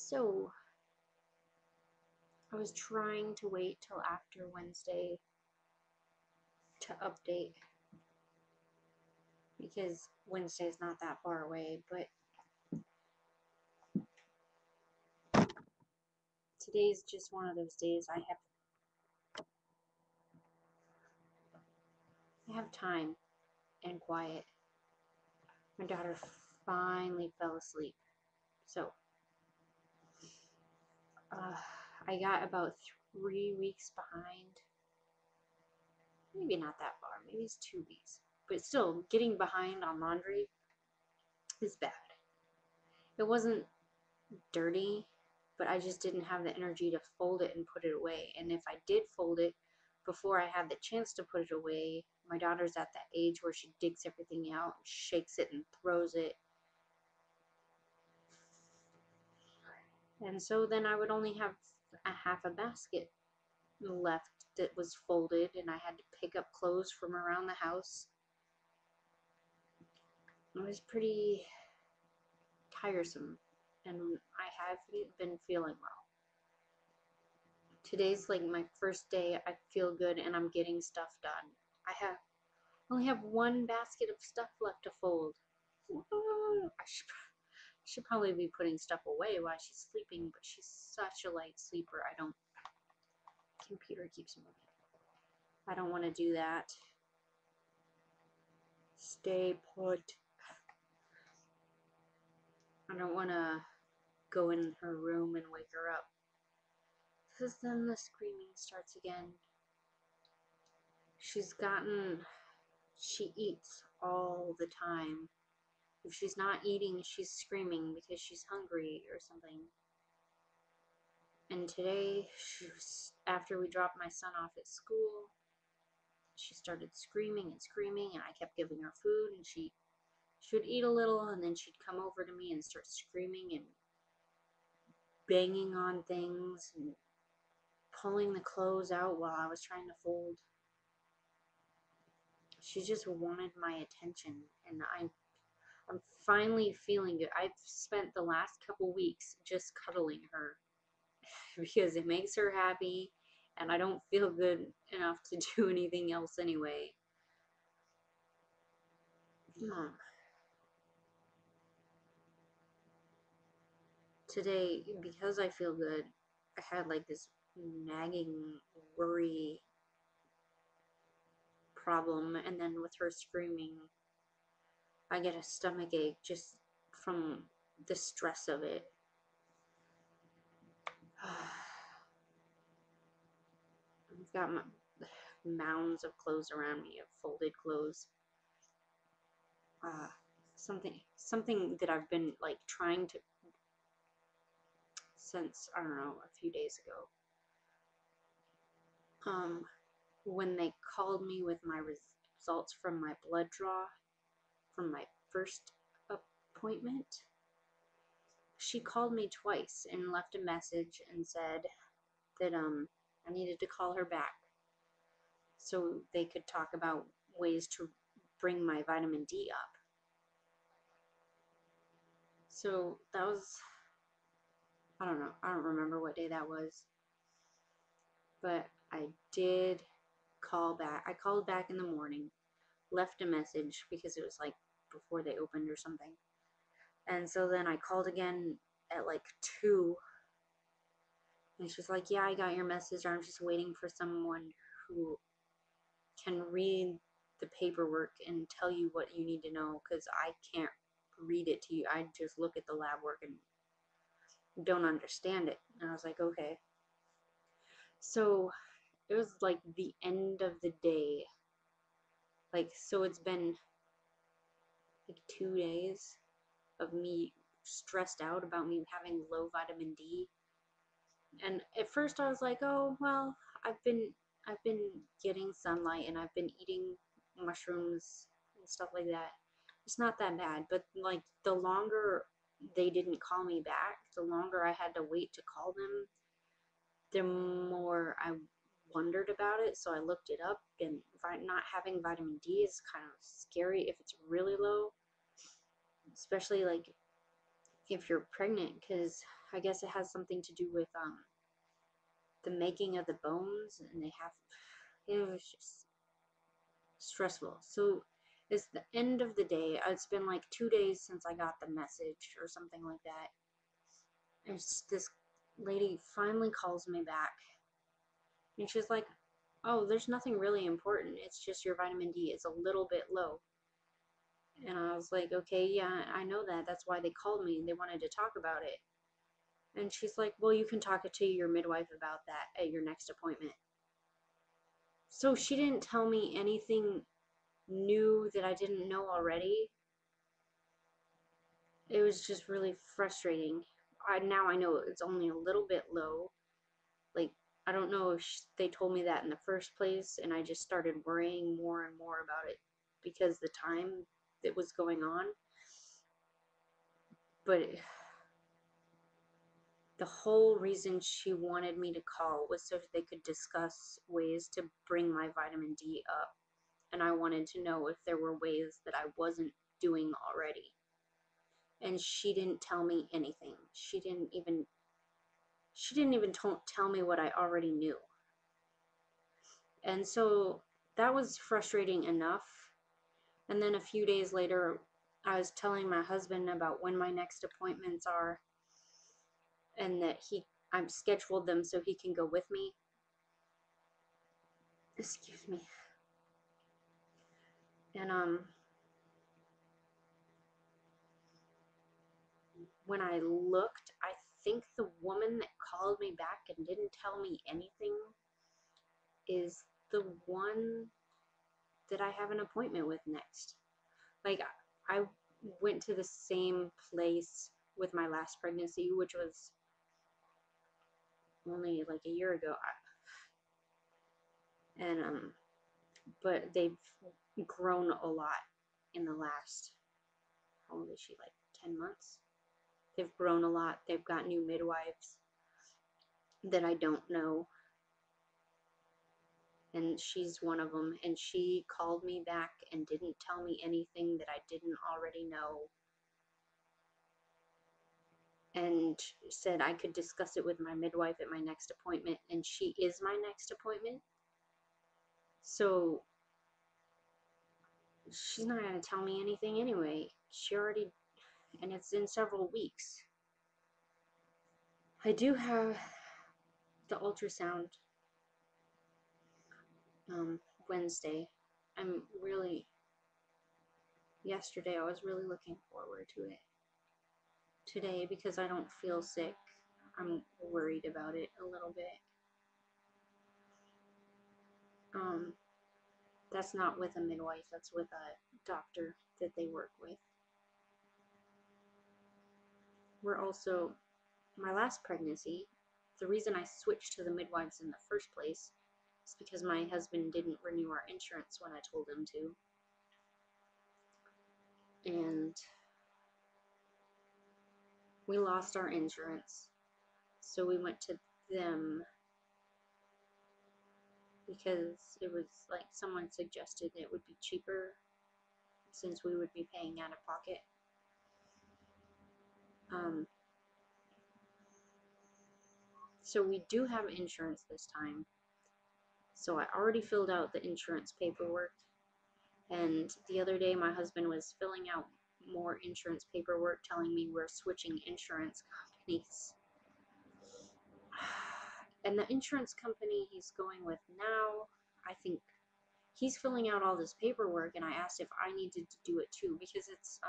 So, I was trying to wait till after Wednesday to update because Wednesday's not that far away, but today's just one of those days I have time and quiet. My daughter finally fell asleep. So, I got about 3 weeks behind. Maybe not that far. Maybe it's 2 weeks. But still, getting behind on laundry is bad. It wasn't dirty, but I just didn't have the energy to fold it and put it away. And if I did fold it before I had the chance to put it away, my daughter's at that age where she digs everything out, shakes it, and throws it. And so then I would only have a half a basket left that was folded, and I had to pick up clothes from around the house. It was pretty tiresome, and I have been feeling well. Today's like my first day. I feel good and I'm getting stuff done. I only have one basket of stuff left to fold. I should probably be putting stuff away while she's sleeping, but she's such a light sleeper. Computer keeps moving. I don't want to do that. Stay put. I don't want to go in her room and wake her up, because then the screaming starts again. She eats all the time. If she's not eating, she's screaming because she's hungry or something. And today, after we dropped my son off at school, she started screaming and screaming, and I kept giving her food, and she would eat a little, and then she'd come over to me and start screaming and banging on things and pulling the clothes out while I was trying to fold. She just wanted my attention, and I'm finally feeling good. I've spent the last couple weeks just cuddling her because it makes her happy, and I don't feel good enough to do anything else anyway. Today, because I feel good, I had like this nagging worry problem, and then with her screaming, I get a stomach ache just from the stress of it. I've got mounds of clothes around me, of folded clothes. Something that I've been like trying to since, I don't know, a few days ago. When they called me with my results from my blood draw from my first appointment, she called me twice and left a message and said that I needed to call her back so they could talk about ways to bring my vitamin D up. So that was, I don't know, I don't remember what day that was, but I did call back. I called back in the morning, left a message because it was like before they opened or something. And so then I called again at like 2, and she's like, yeah, I got your message. I'm just waiting for someone who can read the paperwork and tell you what you need to know, because I can't read it to you. I just look at the lab work and don't understand it. And I was like, okay. So it was like the end of the day. Like, so it's been like 2 days of me stressed out about me having low vitamin D. And at first I was like, oh, well, I've been getting sunlight and I've been eating mushrooms and stuff like that. It's not that bad. But like the longer they didn't call me back, the longer I had to wait to call them, the more I wondered about it. So I looked it up, and not having vitamin D is kind of scary if it's really low, especially like if you're pregnant, because I guess it has something to do with the making of the bones, and it was just stressful. So it's the end of the day. It's been like 2 days since I got the message or something like that. And this lady finally calls me back, and she's like, "Oh, there's nothing really important. It's just your vitamin D. It's a little bit low." And I was like, "Okay, yeah, I know that. That's why they called me. They wanted to talk about it." And she's like, "Well, you can talk to your midwife about that at your next appointment." So she didn't tell me anything new that I didn't know already. It was just really frustrating. Now I know it's only a little bit low. Like, I don't know if they told me that in the first place, and I just started worrying more and more about it because the time that was going on. But the whole reason she wanted me to call was so they could discuss ways to bring my vitamin D up. And I wanted to know if there were ways that I wasn't doing already. And she didn't tell me anything. She didn't even tell me what I already knew. And so that was frustrating enough. And then a few days later, I was telling my husband about when my next appointments are, and that I've scheduled them so he can go with me. Excuse me. And when I looked, I think the woman that called me back and didn't tell me anything is the one that I have an appointment with next. Like, I went to the same place with my last pregnancy, which was only like a year ago. And but they've grown a lot in the last, how old is she, like 10 months? They've grown a lot. They've got new midwives that I don't know, and she's one of them. And she called me back and didn't tell me anything that I didn't already know, and said I could discuss it with my midwife at my next appointment, and she is my next appointment. So she's not going to tell me anything anyway. She already, and it's in several weeks. I do have the ultrasound Wednesday. I'm really, yesterday I was really looking forward to it. Today, because I don't feel sick, I'm worried about it a little bit. That's not with a midwife, that's with a doctor that they work with. We're also, my last pregnancy, the reason I switched to the midwives in the first place is because my husband didn't renew our insurance when I told him to. And we lost our insurance. So we went to them because it was like someone suggested it would be cheaper since we would be paying out of pocket. So we do have insurance this time. So I already filled out the insurance paperwork. And the other day my husband was filling out more insurance paperwork telling me we're switching insurance companies. And the insurance company he's going with now, I think he's filling out all this paperwork, and I asked if I needed to do it too, because it's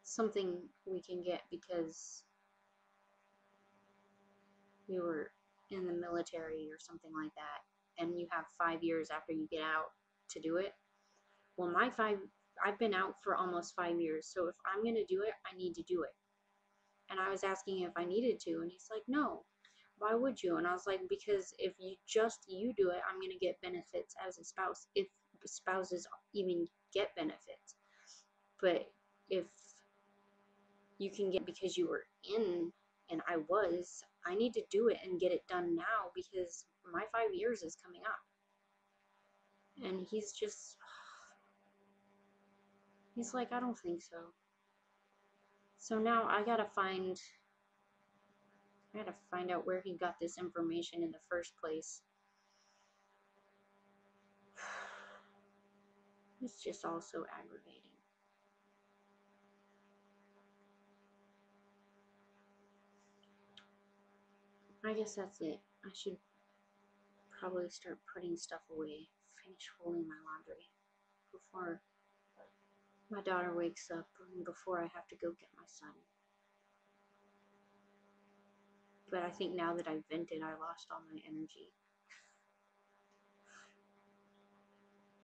something we can get because we were in the military or something like that, and you have 5 years after you get out to do it. Well, I've been out for almost 5 years, so if I'm gonna do it, I need to do it. And I was asking if I needed to, and he's like, no, why would you? And I was like, because if you do it, I'm gonna get benefits as a spouse, if spouses even get benefits. But if you can get because you were in, and I need to do it and get it done now because my 5 years is coming up. And he's like, I don't think so. So now I gotta find out where he got this information in the first place. It's just all so aggravating. I guess that's it. I should probably start putting stuff away, finish folding my laundry before my daughter wakes up and before I have to go get my son. But I think now that I vented, I lost all my energy.